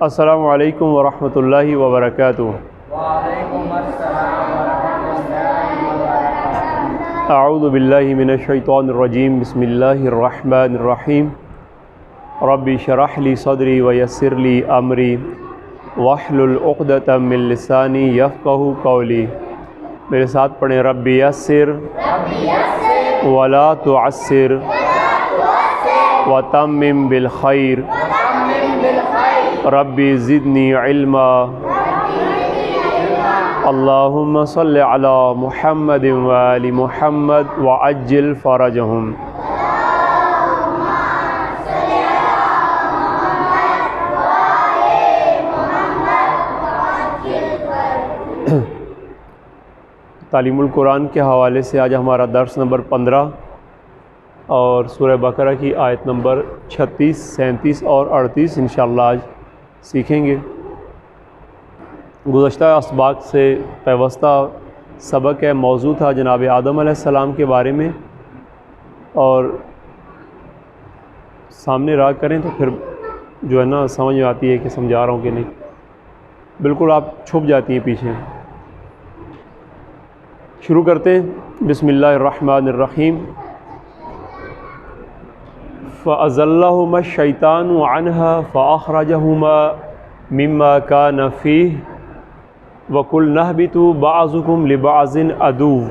السلام علیکم ورحمۃ اللہ وبرکاتہ۔ وعلیکم السلام ورحمۃ اللہ وبرکاتہ۔ اعوذ باللہ من الشیطان الرجیم، بسم اللہ الرحمن الرحیم۔ رب اشرح لی صدری ویسر لی امری واحلل عقدۃ من لسانی یفقہوا قولی۔ میرے ساتھ پڑھیں، رب یسر ولا تعسر وتمم بالخیر رب زدنی علما۔ اللہم صل علی محمد وآل محمد وعجل فرجہم۔ تعلیم القرآن کے حوالے سے آج ہمارا درس نمبر 15 اور سورہ بقرہ کی آیت نمبر 36، 37 اور 38 انشاءاللہ آج سیکھیں گے۔ گزشتہ اسباق سے پیوستہ سبق ہے، موضوع تھا جناب آدم علیہ السلام کے بارے میں، اور سامنے راہ کریں تو پھر جو ہے نا سمجھ میں آتی ہے کہ سمجھا رہا ہوں کہ نہیں، بالکل آپ چھپ جاتی ہیں پیچھے۔ شروع کرتے ہیں، بسم اللہ الرحمن الرحیم۔ فَأَزَلَّهُمَا الشَّيْطَانُ عَنْهَا فَأَخْرَجَهُمَا مِمَّا كَانَ فِيهِ وَقُلْنَا اهْبِطُوا بَعْضُكُمْ لِبَعْضٍ عَدُوٌّ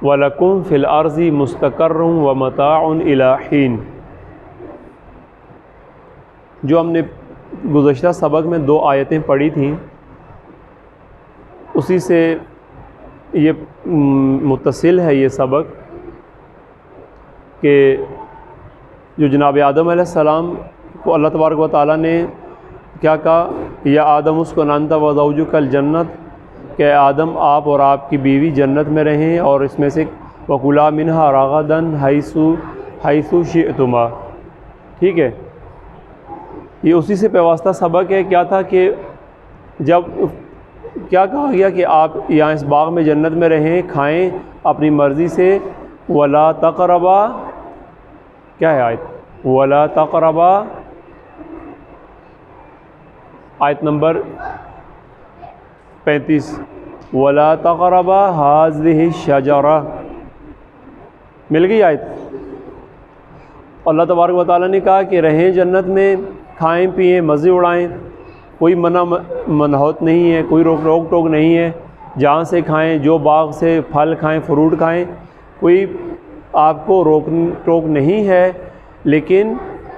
وَلَكُمْ فِي الْأَرْضِ مُسْتَقَرٌّ وَمَتَاعٌ إِلَىٰ حِينٍ۔ جو ہم نے گزشتہ سبق میں 2 آیتیں پڑھی تھیں، اسی سے یہ متصل ہے یہ سبق کہ جو جناب آدم علیہ السلام کو اللہ تبارک و تعالیٰ نے کیا کہا، یا آدم اسکن انت وزوجک الجنت، کہ آدم آپ اور آپ کی بیوی جنت میں رہیں اور اس میں سے وکلا منہا رغدن حیث شئتما، ٹھیک ہے۔ یہ اسی سے پیوستہ سبق ہے۔ کیا تھا کہ جب کیا کہا گیا کہ آپ یہاں اس باغ میں جنت میں رہیں، کھائیں اپنی مرضی سے، ولا تقربا، کیا ہے آیت، ولا تقربا، آیت نمبر 35، ولا تقربا هذه الشجرہ، مل گئی آیت۔ اللہ تبارک و تعالیٰ نے کہا کہ رہیں جنت میں، کھائیں پئیں مزے اڑائیں، کوئی منع منہوت نہیں ہے، کوئی روک ٹوک نہیں ہے، جہاں سے کھائیں، جو باغ سے پھل کھائیں، فروٹ کھائیں، کوئی آپ کو روک ٹوک نہیں ہے، لیکن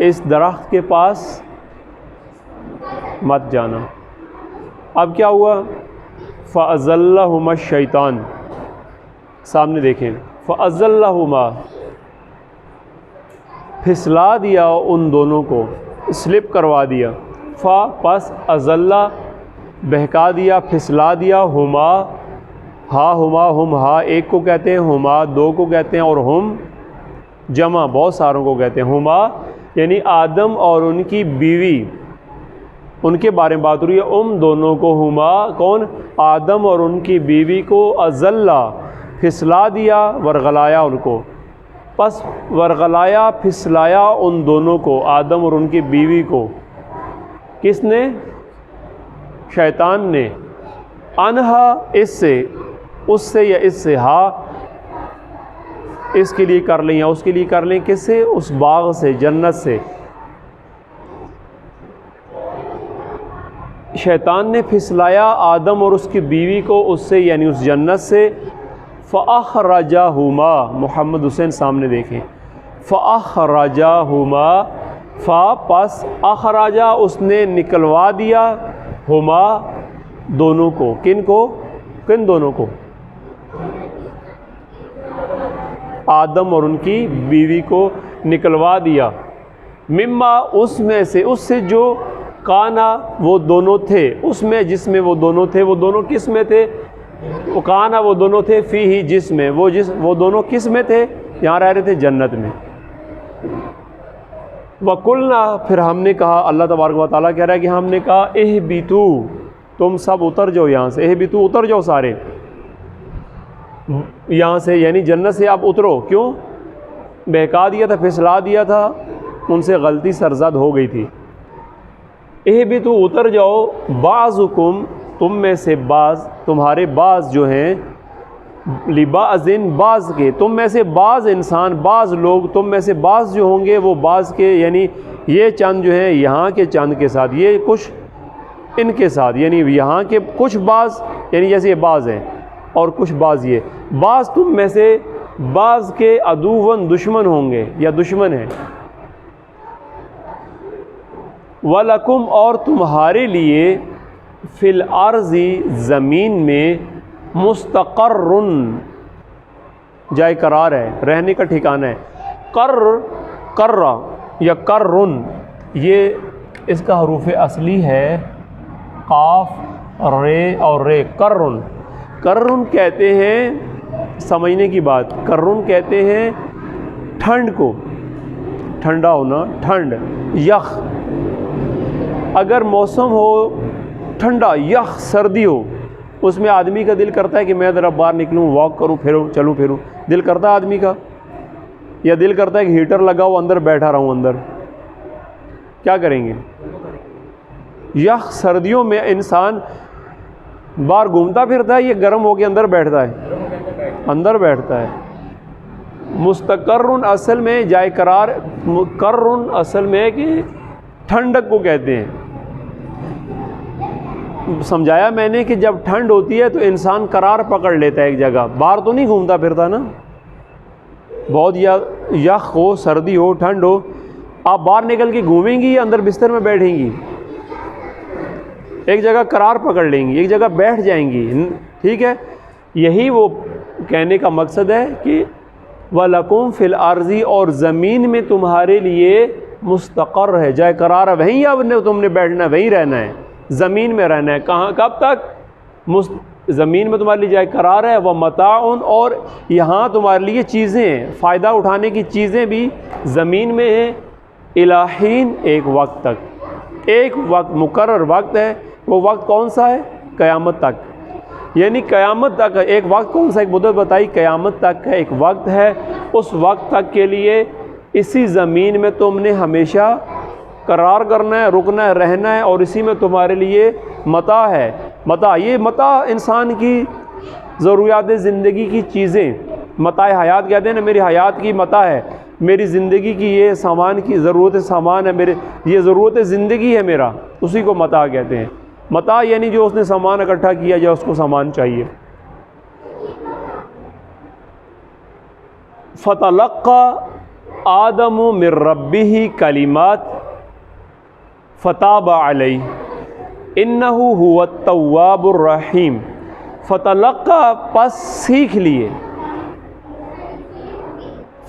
اس درخت کے پاس مت جانا۔ اب کیا ہوا، فَأَزَلَّهُمَا الشَّيْطَانُ، سامنے دیکھیں، فَأَزَلَّهُمَا، پھسلا دیا ان دونوں کو، سلپ کروا دیا، فا پس ازلہ، بہکا دیا، پھسلا دیا، ہما، ہا ہما، ہم ہا ایک کو کہتے ہیں، ہما 2 کو کہتے ہیں، اور ہم جمع بہت ساروں کو کہتے ہیں۔ ہما یعنی آدم اور ان کی بیوی، ان کے بارے میں بات ہو رہی ہے، دونوں کو، ہما کون، آدم اور ان کی بیوی کو، ازلہ پھسلا دیا، ورغلایا ان کو، پس ورغلایا پھسلایا ان دونوں کو، آدم اور ان کی بیوی کو، کس نے، شیطان نے، انہا اس سے، اس سے یا اس سے، ہا اس کے لیے کر لیں یا اس کے لیے کر لیں، کس سے، اس باغ سے، جنت سے۔ شیطان نے پھسلایا آدم اور اس کی بیوی کو اس سے، یعنی اس جنت سے، فَأَخْرَجَهُمَا، محمد حسین سامنے دیکھیں، فَأَخْرَجَهُمَا، فا پس اخراجہ، اس نے نکلوا دیا، ہما دونوں کو، کن کو، کن دونوں کو، آدم اور ان کی بیوی کو نکلوا دیا، مما اس میں سے، اس سے جو کانا وہ دونوں تھے، اس میں جس میں وہ دونوں تھے، وہ دونوں کس میں تھے، وہ کانا وہ دونوں تھے، فی ہی جس میں، وہ دونوں کس میں تھے، یہاں رہ رہے تھے جنت میں۔ وَقُلْنَا، پھر ہم نے کہا، اللہ تبارک و تعالیٰ کہہ رہا ہے کہ ہم نے کہا، اِہْبِطُوا، تم سب اتر جاؤ یہاں سے، اِہْبِطُوا اتر جاؤ سارے یہاں سے، یعنی جنت سے آپ اترو، کیوں، بہکا دیا تھا، پھسلا دیا تھا، ان سے غلطی سرزد ہو گئی تھی۔ اہبتو اتر جاؤ، بعضکم تم میں سے بعض، تمہارے بعض جو ہیں، لبعضن بعض کے، تم میں سے بعض انسان، بعض لوگ، تم میں سے بعض جو ہوں گے وہ بعض کے، یعنی یہ چند جو ہیں یہاں کے چند کے ساتھ، یہ کچھ ان کے ساتھ، یعنی یہاں کے کچھ بعض، یعنی جیسے یہ بعض ہیں اور کچھ بعض یہ، بعض تم میں سے بعض کے عدوً دشمن ہوں گے یا دشمن ہیں۔ وَلَكُمْ اور تمہارے لیے فی الارض زمین میں مستقرٌ جائے قرار ہے، رہنے کا ٹھکانہ ہے۔ قرّ یا قرٌ، یہ اس کا حروف اصلی ہے قاف، رے اور رے۔ قرٌ کہتے ہیں، سمجھنے کی بات، قرٌ کہتے ہیں ٹھنڈ کو، ٹھنڈا ہونا، ٹھنڈ، یخ، اگر موسم ہو ٹھنڈا، یخ، سردی ہو، اس میں آدمی کا دل کرتا ہے کہ میں ذرا باہر نکلوں، واک کروں، پھروں، چلوں پھروں، دل کرتا ہے آدمی کا، یا دل کرتا ہے کہ ہیٹر لگا ہو اندر بیٹھا رہوں اندر، کیا کریں گے؟ یخ سردیوں میں انسان باہر گھومتا پھرتا ہے، یہ گرم ہو کے اندر بیٹھتا ہے، اندر بیٹھتا ہے۔ مستقرٌ اصل میں جائے قرار، قرٌ اصل میں کہ ٹھنڈک کو کہتے ہیں۔ سمجھایا میں نے کہ جب ٹھنڈ ہوتی ہے تو انسان قرار پکڑ لیتا ہے ایک جگہ، باہر تو نہیں گھومتا پھرتا نا، بہت یخ ہو، سردی ہو، ٹھنڈ ہو، آپ باہر نکل کے گھومیں گی یا اندر بستر میں بیٹھیں گی؟ ایک جگہ قرار پکڑ لیں گی، ایک جگہ بیٹھ جائیں گی، ٹھیک ہے؟ یہی وہ کہنے کا مقصد ہے کہ وَلَكُمْ فِي الْأَرْضِ، اور زمین میں تمہارے لیے مستقر ہے، جائے قرار ہے، وہیں اب تم نے بیٹھنا ہے، وہیں رہنا ہے، زمین میں رہنا ہے۔ کہاں، کب تک؟ زمین میں تمہارے لیے جائے قرار ہے، وَمَتَاعٌ، اور یہاں تمہارے لیے چیزیں ہیں، فائدہ اٹھانے کی چیزیں بھی زمین میں ہیں، اِلیٰ حین، ایک وقت تک، ایک وقت مقرر وقت ہے، وہ وقت کون سا ہے؟ قیامت تک، یعنی قیامت تک ایک وقت کون سا، ایک مدت بتائی، قیامت تک کا ایک وقت ہے، اس وقت تک کے لیے اسی زمین میں تم نے ہمیشہ قرار کرنا ہے، رکنا ہے، رہنا ہے، اور اسی میں تمہارے لیے متاع ہے۔ متاع، یہ متاع انسان کی ضروریات زندگی کی چیزیں، متاع حیات کہتے ہیں نا، میری حیات کی متاع ہے، میری زندگی کی یہ سامان کی ضرورت سامان ہے، میرے یہ ضرورت زندگی ہے میرا، اسی کو متاع کہتے ہیں۔ متاع یعنی جو اس نے سامان اکٹھا کیا یا اس کو سامان چاہیے۔ فَتَلَقَّى آدَمُ مِن رَّبِّهِ کَلِمَاتٍ فَتَابَ عَلَيْهِ إِنَّهُ هُوَ التَّوَّابُ الرَّحِيمُ۔ فَتَلَقَّى، پس سیکھ لیے،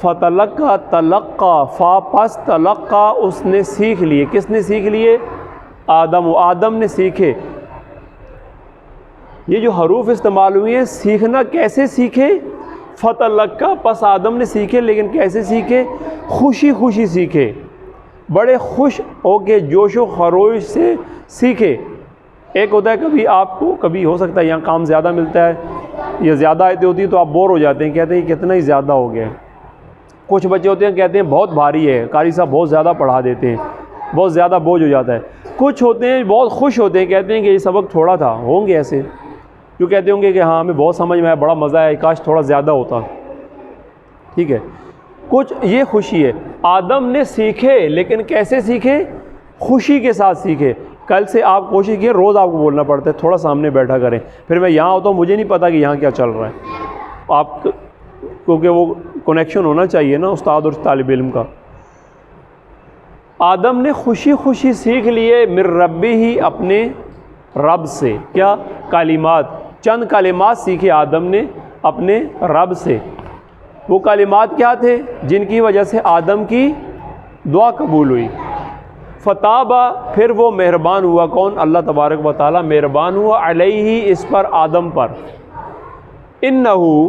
فتلقى تلقى، فا پس تلقى، اس نے سیکھ لیے، کس نے سیکھ لیے؟ آدم نے سیکھے۔ یہ جو حروف استعمال ہوئی ہیں، سیکھنا کیسے سیکھے؟ فتلقى، پس آدم نے سیکھے، لیکن کیسے سیکھے؟ خوشی خوشی سیکھے، بڑے خوش ہو کے جوش و خروش سے سیکھے۔ ایک ہوتا ہے کبھی آپ کو، کبھی ہو سکتا ہے یہاں کام زیادہ ملتا ہے یا زیادہ آیتیں ہوتی ہیں تو آپ بور ہو جاتے ہیں، کہتے ہیں کتنا ہی زیادہ ہو گیا۔ کچھ بچے ہوتے ہیں کہتے ہیں بہت بھاری ہے، قاری صاحب بہت زیادہ پڑھا دیتے ہیں، بہت زیادہ بوجھ ہو جاتا ہے۔ کچھ ہوتے ہیں بہت خوش ہوتے ہیں، کہتے ہیں کہ یہ سبق تھوڑا تھا، ہوں گے ایسے جو کہتے ہوں گے کہ ہاں ہمیں بہت سمجھ میں آیا، بڑا مزہ آیا، کاش تھوڑا زیادہ ہوتا، ٹھیک ہے؟ کچھ یہ خوشی ہے۔ آدم نے سیکھے، لیکن کیسے سیکھے؟ خوشی کے ساتھ سیکھے۔ کل سے آپ کوشش کیے، روز آپ کو بولنا پڑتا ہے تھوڑا سامنے بیٹھا کریں، پھر میں یہاں ہوتا ہوں مجھے نہیں پتا کہ یہاں کیا چل رہا ہے، آپ کیونکہ وہ کنیکشن ہونا چاہیے نا استاد اور طالب علم کا۔ آدم نے خوشی خوشی سیکھ لیے، من ربی ہی، اپنے رب سے، کیا؟ کلمات، چند کلمات سیکھے آدم نے اپنے رب سے۔ وہ کلمات کیا تھے؟ جن کی وجہ سے آدم کی دعا قبول ہوئی۔ فتابہ، پھر وہ مہربان ہوا، کون؟ اللہ تبارک و تعالیٰ مہربان ہوا، علیہ، اس پر، آدم پر۔ انہو،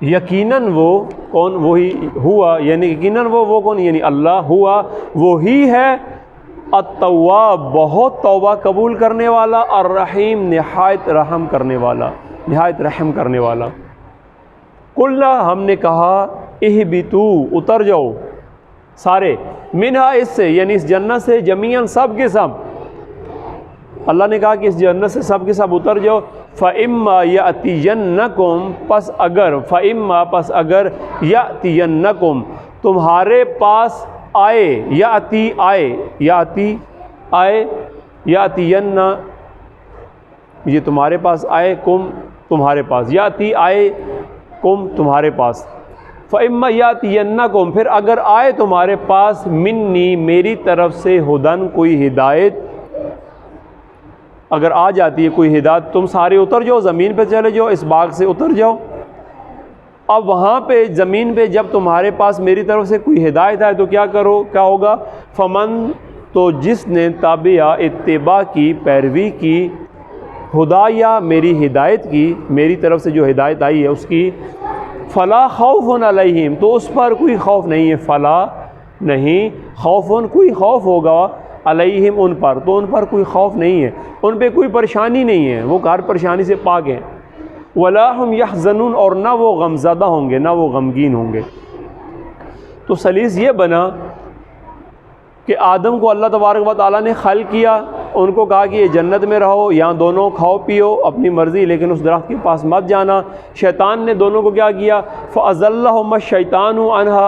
یقیناً وہ، کون؟ وہی، ہوا، یعنی یقیناً وہ کون؟ یعنی اللہ، ہوا، وہی ہے، التواب، بہت توبہ قبول کرنے والا، الرحیم، نہایت رحم کرنے والا، نہایت رحم کرنے والا۔ قلنا، ہم نے کہا، اہبتو، اتر جاؤ، سارے، منہا اس سے یعنی اس جنت سے، جمیعاً سب کے سب، اللہ نے کہا کہ اس جنت سے سب کے سب اتر جاؤ، فَإِمَّا يَأْتِيَنَّكُمْ پس اگر، فَإِمَّا پس اگر، يَأْتِيَنَّكُمْ تمہارے پاس آئے، یاتی آئے، یاتی آئے، یاتین یہ تمہارے پاس آئے، کم تمہارے پاس، یاتی آئے کم تمہارے پاس، فَإِمَّا يَأْتِيَنَّكُمْ پھر اگر آئے تمہارے پاس، منی میری طرف سے، ہدن کوئی ہدایت، اگر آ جاتی ہے کوئی ہدایت، تم سارے اتر جاؤ، زمین پہ چلے جاؤ، اس باغ سے اتر جاؤ۔ اب وہاں پہ زمین پہ جب تمہارے پاس میری طرف سے کوئی ہدایت آئے تو کیا کرو، کیا ہوگا، فمن تو جس نے تابعہ اتباع کی، پیروی کی، ہدایہ میری ہدایت کی، میری طرف سے جو ہدایت آئی ہے اس کی، فلا خوف علیہم تو اس پر کوئی خوف نہیں ہے، فلا نہیں، خوف کوئی خوف ہوگا، علیہم ان پر، تو ان پر کوئی خوف نہیں ہے، ان پہ کوئی پریشانی نہیں ہے، وہ ہر پریشانی سے پاک ہیں، ولا ہم یحزنون اور نہ وہ غمزدہ ہوں گے، نہ وہ غمگین ہوں گے۔ تو سلیس یہ بنا کہ آدم کو اللہ تبارک و تعالیٰ نے خلق کیا، ان کو کہا کہ یہ جنت میں رہو، یہاں دونوں کھاؤ پیو اپنی مرضی، لیکن اس درخت کے پاس مت جانا۔ شیطان نے دونوں کو کیا کیا، فَأَزَلَّهُمَا الشَّيْطَانُ عَنْهَا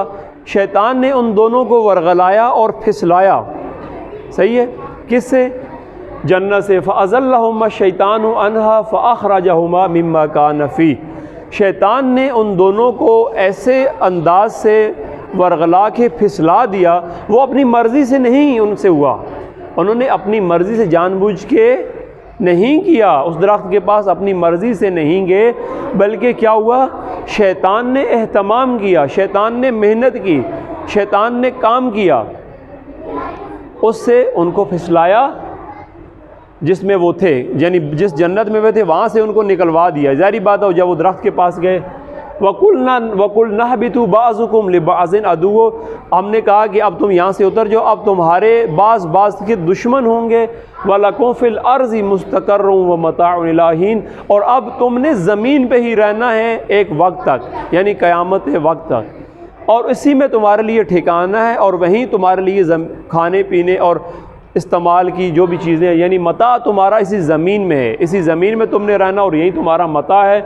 شیطان نے ان دونوں کو ورغلایا اور پھسلایا، صحیح ہے، کس سے، جنت سے، فَأَزَلَّهُمَا الشَّيْطَانُ عَنْهَا فَأَخْرَجَهُمَا مِمَّا كَانَ فِيهِ شیطان نے ان دونوں کو ایسے انداز سے ورغلا کے پھسلا دیا، وہ اپنی مرضی سے نہیں ان سے ہوا، انہوں نے اپنی مرضی سے جان بوجھ کے نہیں کیا، اس درخت کے پاس اپنی مرضی سے نہیں گئے، بلکہ کیا ہوا، شیطان نے اہتمام کیا، شیطان نے محنت کی، شیطان نے کام کیا، اس سے ان کو پھسلایا جس میں وہ تھے، یعنی جس جنت میں وہ تھے وہاں سے ان کو نکلوا دیا۔ ظاہری بات ہے جب وہ درخت کے پاس گئے، وَقُلْنَا اهْبِطُوا بَعْضُكُمْ لِبَعْضٍ عَدُوٌّ ہم نے کہا کہ اب تم یہاں سے اتر جاؤ، اب تمہارے بعض کے دشمن ہوں گے، وَلَكُمْ فِي الْأَرْضِ مُسْتَقَرٌّ وَمَتَاعٌ إِلَىٰ حِينٍ اور اب تم نے زمین پہ ہی رہنا ہے ایک وقت تک، یعنی قیامت وقت تک، اور اسی میں تمہارے لیے ٹھکانہ ہے، اور وہیں تمہارے لیے کھانے پینے اور استعمال کی جو بھی چیزیں ہیں، یعنی متاع تمہارا اسی زمین میں ہے، اسی زمین میں تم نے رہنا اور یہی تمہارا متاع ہے۔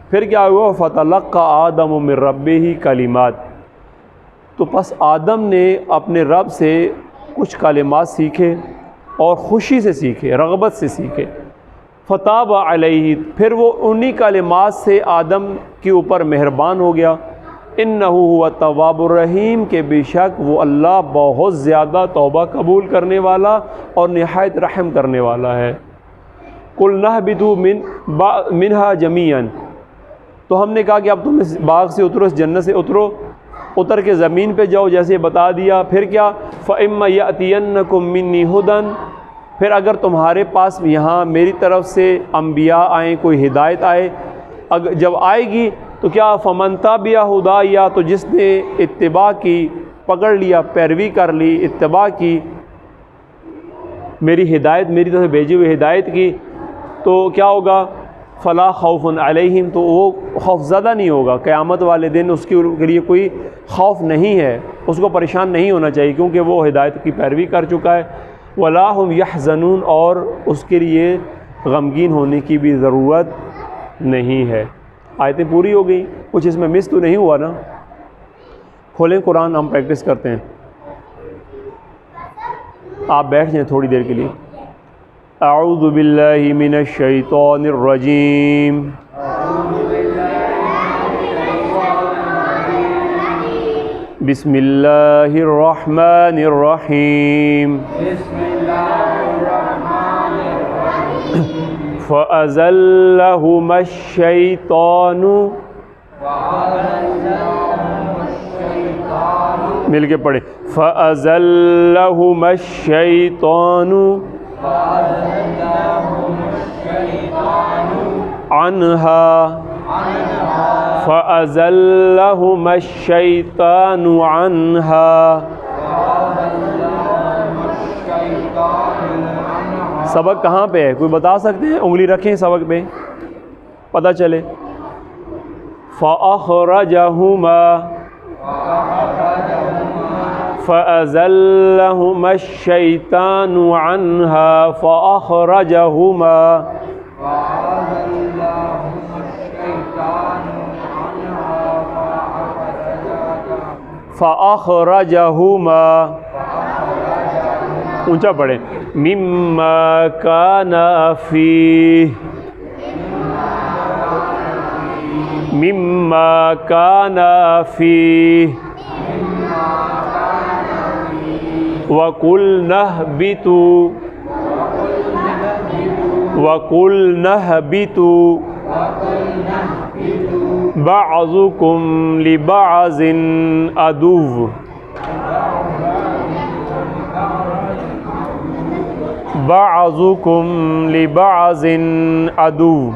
پھر کیا ہوا، فَتَلَقَّى آدَمُ مِن رَبِّهِ کلمات تو پس آدم نے اپنے رب سے کچھ کلمات سیکھے اور خوشی سے سیکھے، رغبت سے سیکھے، فَتَابَ عَلَيْهِ پھر وہ انہی کلمات سے آدم کے اوپر مہربان ہو گیا، اِنَّهُ هُوَ التَّوَّابُ الرَّحِيمُ کہ بے شک وہ اللہ بہت زیادہ توبہ قبول کرنے والا اور نہایت رحم کرنے والا ہے۔ قُلْنَا اهْبِطُوا مِنْهَا جَمِيعًا تو ہم نے کہا کہ اب تم اس باغ سے اترو، اس جنت سے اترو، اتر کے زمین پہ جاؤ جیسے بتا دیا۔ پھر کیا، فَإِمَّا يَأْتِيَنَّكُم مِّنِّي هُدًى پھر اگر تمہارے پاس یہاں میری طرف سے انبیاء آئیں، کوئی ہدایت آئے، جب آئے گی تو کیا، فَمَن تَبِعَ هُدَايَ تو جس نے اتباع کی، پکڑ لیا، پیروی کر لی، اتباع کی، میری ہدایت، میری طرف سے بھیجی ہوئی ہدایت کی، تو کیا ہوگا، فلا خوف علیہم تو وہ خوف زدہ نہیں ہوگا، قیامت والے دن اس کے لیے کوئی خوف نہیں ہے، اس کو پریشان نہیں ہونا چاہیے کیونکہ وہ ہدایت کی پیروی کر چکا ہے، ولا هم یحزنون اور اس کے لیے غمگین ہونے کی بھی ضرورت نہیں ہے۔ آیتیں پوری ہو گئی، کچھ اس میں مس تو نہیں ہوا نا؟ کھولیں قرآن، ہم پریکٹس کرتے ہیں، آپ بیٹھ جائیں تھوڑی دیر کے لیے۔ اعوذ باللہ من الشیطان الرجیم، بسم اللہ الرحمن الرحیم، فَأَزَلَّهُمَا الشَّيْطَانُ مل کے پڑھیں، فَأَزَلَّهُمَا الشَّيْطَانُ عَنْهَا فَأَزَلَّهُمَا الشَّيْطَانُ عَنْهَا سبق کہاں پہ ہے، کوئی بتا سکتے ہیں؟ انگلی رکھیں سبق پہ پتہ چلے۔ فَأَخْرَجَهُمَا فأزلهما الشيطان عنها فأخرجهما فأزلهما الشيطان عنها فأخرجهما اونچا پڑھیں مما كان فيه مما كان فيه وقلنا اهبطوا بعضكم لبعض عدو بعضكم لبعض عدو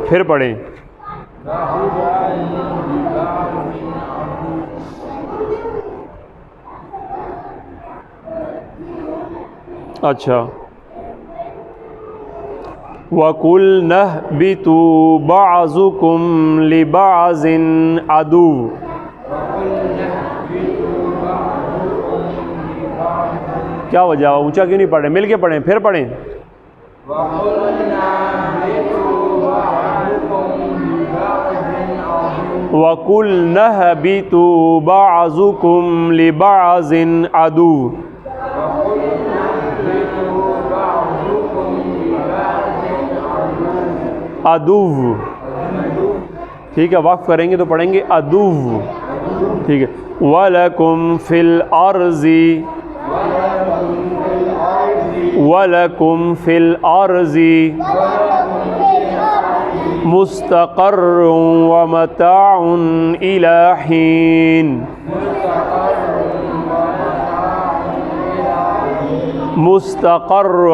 پھر پڑھیں اچھا وَقُلْنَا اهْبِطُوا بَعْضُكُمْ لِبَعْضٍ عَدُوٌّ کیا وجہ اونچا کیوں نہیں پڑھیں؟ مل کے پڑھیں، پھر پڑھیں وَقُلْنَا اهْبِطُوا بَعْضُكُمْ لِبَعْضٍ عَدُوٌّ عدو، ٹھیک ہے، وقف کریں گے تو پڑھیں گے عدو، ٹھیک ہے وَلَكُمْ فِي الْأَرْضِ وَلَكُمْ فِي الْأَرْضِ مُسْتَقَرٌّ وَمَتَاعٌ إِلَى حِينٍ مُسْتَقَرٌّ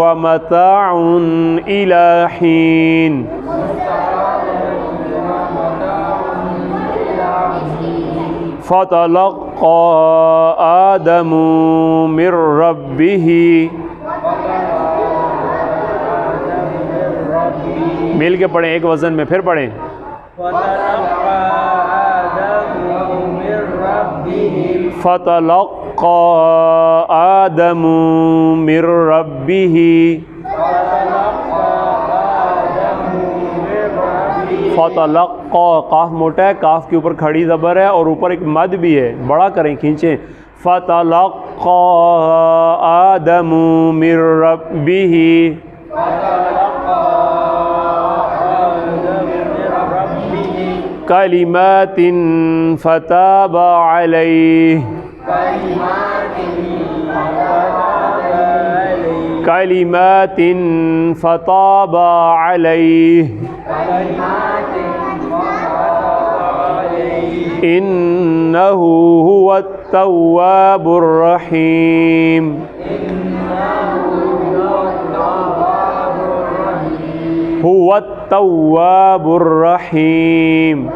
وَمَتَاعٌ إِلَى حِينٍ فَتَلَقَّى آدَمُ مِنْ رَبِّهِ مل کے پڑھیں ایک وزن میں، پھر پڑھیں فَتَلَقَّى آدَمُ مِنْ رَبِّهِ فَتَلَقَّى قاف موٹا ہے، کاف کے اوپر کھڑی زبر ہے اور اوپر ایک مد بھی ہے، بڑا کریں، کھینچیں فَتَلَقَّى آدَمُ مِنْ رَبِّهِ كلمات فتاب عليه كلمات فتاب عليه إنه هو التواب الرحيم هو التواب الرحيم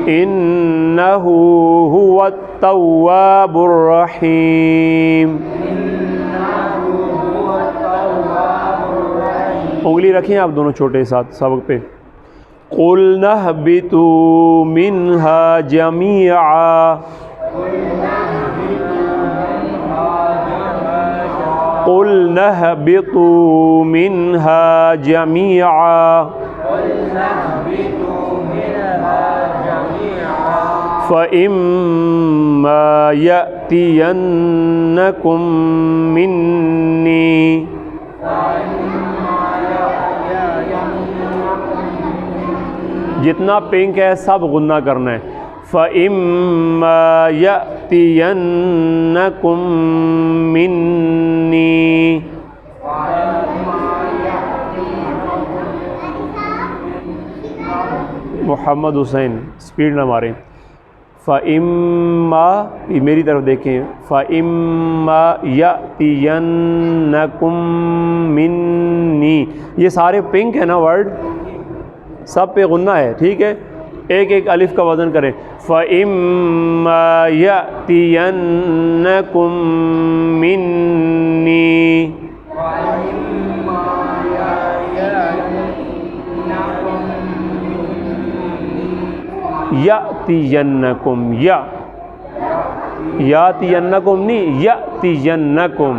إنه هو التواب الرحيم انگلی رکھیں آپ دونوں چھوٹے ساتھ سبق پہ قُلْنَا اهْبِطُوا مِنْهَا جَمِيعًا قُلْنَا اهْبِطُوا مِنْهَا جَمِيعًا فَإِمَّا يَأْتِيَنَّكُمْ مِنِّي جتنا پنک ہے سب غنہ کرنا ہے فَإِمَّا يَأْتِيَنَّكُمْ مِنِّي محمد حسین سپیڈ نہ ماریں فَإِمَّا یہ میری طرف دیکھیں فَإِمَّا يَأْتِيَنَّكُمْ مِنِّي یہ سارے پنک ہے نا ورڈ سب پہ غنہ ہے ٹھیک ہے ایک ایک الف کا وزن کریں فَإِمَّا يَأْتِيَنَّكُمْ مِنِّي یاتینکم یاتینکم نہیں یاتینکم.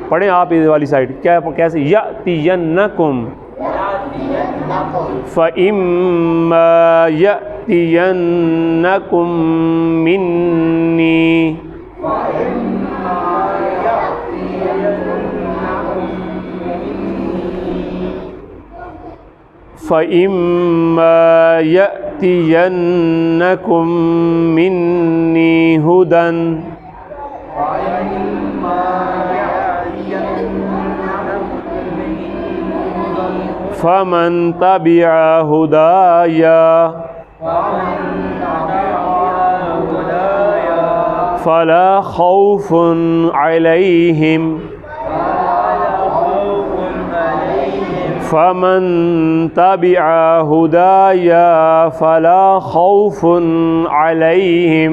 پڑھیں آپ اس والی سائڈ کیسے یاتینکم. فَإِمَّا يَأْتِيَنَّكُم مِّنِّي هُدًى فَمَن تَبِعَ هُدَايَ فَلَا خَوْفٌ عَلَيْهِمْ فَمَن تَبِعَ هُدَايَ فَلَا خَوْفٌ عَلَيْهِمْ.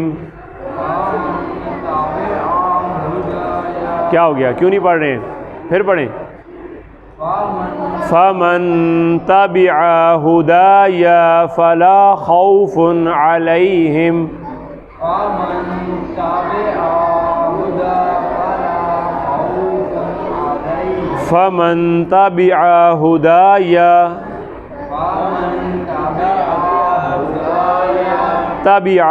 کیا ہو گیا؟ کیوں نہیں پڑھ رہے ہیں؟ پھر پڑھیں. فَمَن تَبِعَ هُدَايَ فَلَا خَوْفٌ عَلَيْهِمْ فَمَن تَبِعَ هُدَايَ تَبِعَ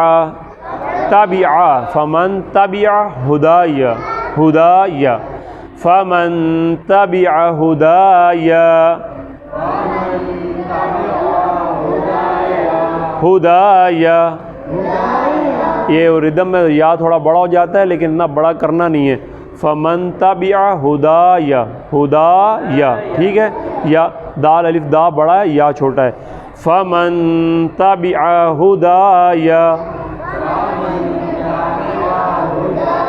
فَمَن تَبِعَ هُدَايَ فَمَن تَبِعَ هُدَايَ یہ ردم میں یا تھوڑا بڑا ہو جاتا ہے لیکن اتنا بڑا کرنا نہیں ہے. فَمَن تَبِعَ هُدَايَ ٹھیک ہے. یا دال الف دا بڑا ہے یا چھوٹا ہے. فَمَن تَبِعَ هُدَايَ.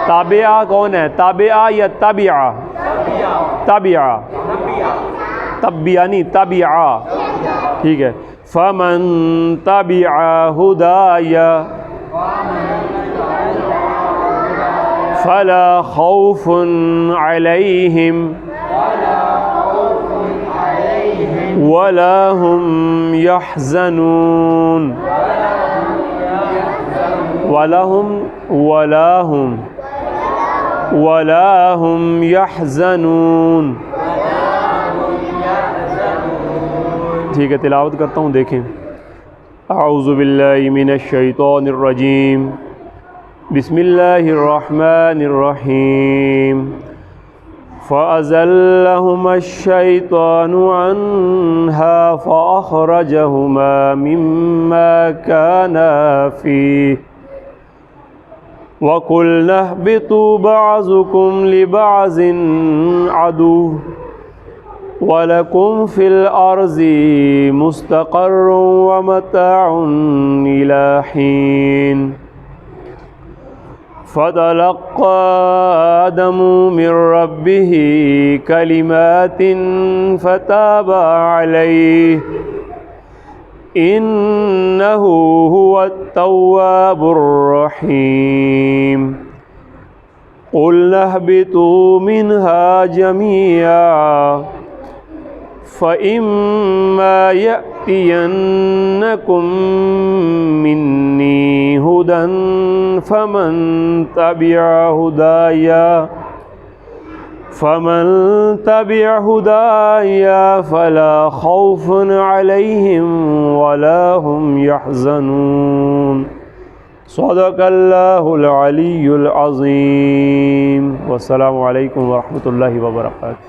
تابعہ کون ہے؟ تابعہ یا تابعہ؟ تابعہ نہیں تابعہ ٹھیک ہے. فَمَن تَبِعَ هُدَايَ فَلَا خَوْفٌ عَلَيْهِمْ وَلَا هُمْ يَحْزَنُونَ. وَلَا هُمْ يَحْزَنُونَ. ٹھیک ہے تلاوت کرتا ہوں دیکھیں. اعوذ باللہ من الشیطان الرجیم بسم اللہ الرحمن الرحیم. فَأَزَلَّهُمَا الشَّيْطَانُ عَنْهَا فَأَخْرَجَهُمَا مِمَّا كَانَا فِيهِ وَقُلْنَا اهْبِطُوا بَعْضُكُمْ لِبَعْضٍ عَدُوٌّ وَلَكُمْ فِي الْأَرْضِ مُسْتَقَرٌّ وَمَتَاعٌ إِلَى حِينٍ. فَتَلَقَّى آدَمُ مِنْ رَبِّهِ كَلِمَاتٍ فَتَابَ عَلَيْهِ إِنَّهُ هُوَ التَّوَّابُ الرَّحِيمُ. قُلْنَا اهْبِطُوا مِنْهَا جَمِيعًا فَإِمَّا يَأْتِيَنَّكُم مِّنِّي هُدًى فَمَن تَبِعَ هُدَايَ فَلَا خَوْفٌ عَلَيْهِمْ وَلَا هُمْ يَحْزَنُونَ. صدق اللہ العلی العظیم. والسلام علیکم ورحمۃ اللہ وبرکاتہ.